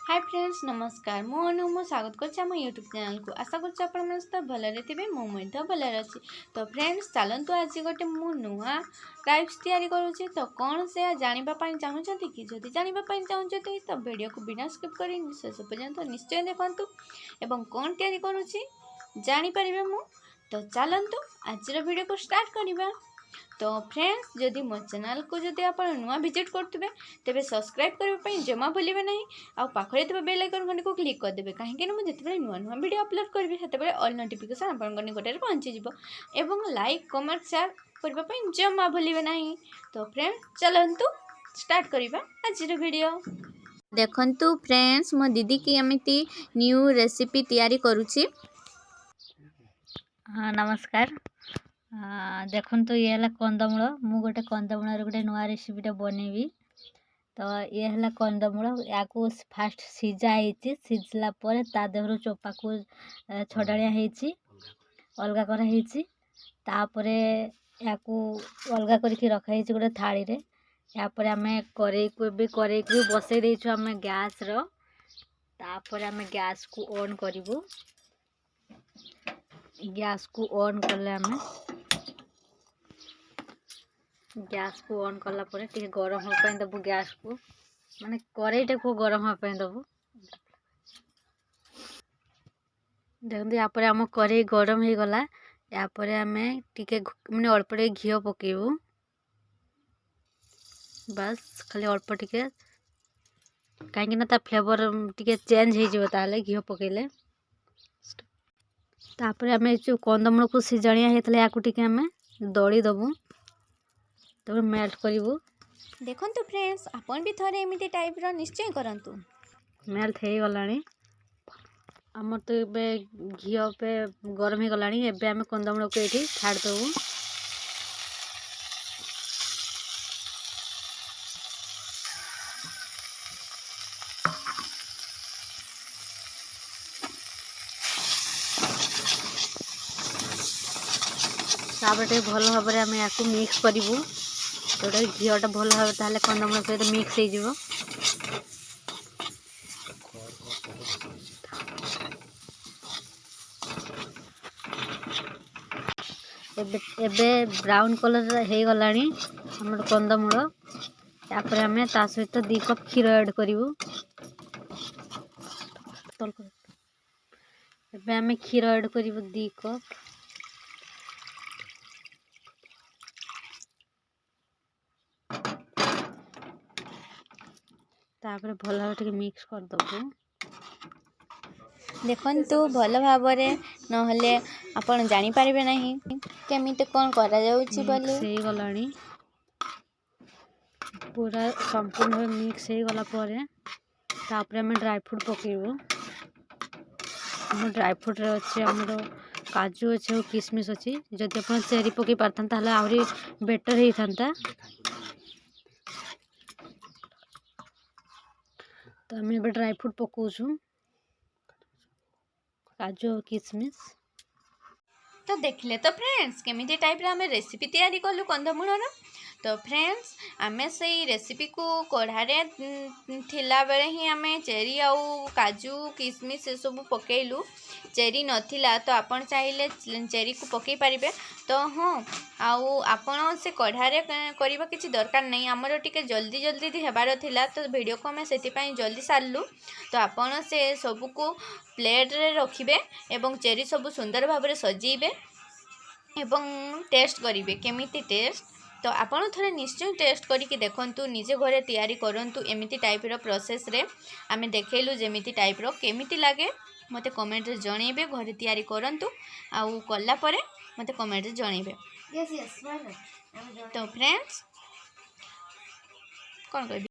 Hi friends नमस्कार मु अनु मु स्वागत करछि हम यूट्यूब चैनल को। आशा करछि आपण मन भलरे थिबे मु मध्य भलरे अछि। तो फ्रेंड्स चलंतु आज गोटे मु नुआ टाइप्स तैयारी करूछि। तो कौन से जानिबा पई चाहूछथि कि जदि जानिबा पई चाहूछथि तो वीडियो को बिना स्किप करि शेष पर्यंत निश्चय देखंतु एवं कौन तैयारी करूछि जानि परिबे मु। तो चलंतु आज वीडियो को स्टार्ट करिबा। तो फ्रेंड्स जदि मो चैनल को जदि आप नुआ विजिट करते तेरे सब्सक्राइब करने जमा भूलें ना आ पाखे बेल आइकन घंटे को क्लिक करदे कहीं मुझे नुआ नुआ वीडियो अपलोड करी से ऑल नोटिफिकेशन आप निकट में पहुँची एवं लाइक कमेंट शेयर करने जमा भूलें ना। तो फ्रेंड्स चलतु स्टार्ट करवा आज वीडियो। देखंतु फ्रेंड्स मो दीदी की एमती न्यू रेसिपी तैयारी करुछि। हाँ नमस्कार। देखो तो ये है कंदमूल मु गोटे कंदमूल गोटे नुआ रेसिपीटा बनैबी। तो ये है कंदमूल या फास्ट सीझा सीझला ता देहरु चोपा को छड़ाया अलगा कराई तापरे या अलगा करके रखाई गोटे थाली रे। यापर आम करेई को बसई देछु आम गैस रो। तापर आम गैस को ऑन करिवु। गैस को ऑन कले आम गैस को ऑन कला परे टिके गरम होपाई दबु गैस को माने करेईटा को गरम होपाई दबु। देखते यहाँ पर आम करेई गरम हो गला। यापर आम टिके माने अल्प टे घी पकेबू। बस खाली अल्प टिके कहीं ता फ्लेवर टिके चेंज हो जिवो ताले घी पकेले। तापर आम जो कंदमूल को सीजणिया होता है टिके आम दड़ी दबू तब मेल्ट करूँ। देखंतु फ्रेंड्स आपन भी थरे एमिति टाइप रो निश्चय करंतु। मेल्ट हो गला आमर तो ये घी पे गरम हो गला। एबे आम कंदमूल को ये छाड़ दबू। तापर भल भाव आम या मिक्स करूँ जोटा घीटा भल भाव ताले कंदमूल सहित मिक्स हो। एबे ब्राउन कलर हो गला हमर कंदमूल। यापर आम ता सहित 2 कप क्षीर ऐड करूँ। एबे आम क्षीर ऐड करूँ 2 कप। तापर भल भाव मिक्स कर दबू। देखंतु भल भावरे नहले आपण जानि पारिबे नाही केमिते कोन करा जाउची बोली। मिक्स हो गलानी पूरा संपूर्ण मिक्स हो गला परे तापर हम ड्राई फ्रूट पकेबू। हम ड्राई फ्रूट रे अच्छे हमरो काजू अच्छे और किशमिश अच्छी जदि आप चेरी पकई पारता आहरी बेटर ही था। तो आम ए ड्राई फ्रूट पकाउछु काजू और किशमिश। तो देखले तो फ्रेंड्स केमिति टाइप रे हमें रेसिपी तैयारी कलु कंदमूलर। तो फ्रेंड्स आमे से रेसिपी को कढ़ारे थिला बेले ही आमे चेरी आउ काजू किशमिश से सब पकेलु। चेरी नथिला तो आपण चाहिले चेरी को पकई पारिबे। तो हाँ आउ आपण से कढ़ारे करबा किछि दरकार नहीं हमर टिके जल्दी जल्दी हेबार थिला तो वीडियो को हमें सेति पई जल्दी सारलु। तो आपण से सब को प्लेट रे रखिबे एवं चेरी सब सुंदर भाव रे सजीबे एवं टेस्ट करिवे केमिति टेस्ट। तो आपण थोड़े निश्चय टेस्ट करके देखंतु निजे घरे तैयारी करंतु एमिति टाइप रो प्रोसेस रे आमे देखेलु जेमिति टाइप रो केमिति लागे मते कमेंट रे जणेबे। घरे तैयारी करंतु आउ कल्ला परे मते कमेंट रे जणेबे। तो फ्रेंड्स कोन कहबी।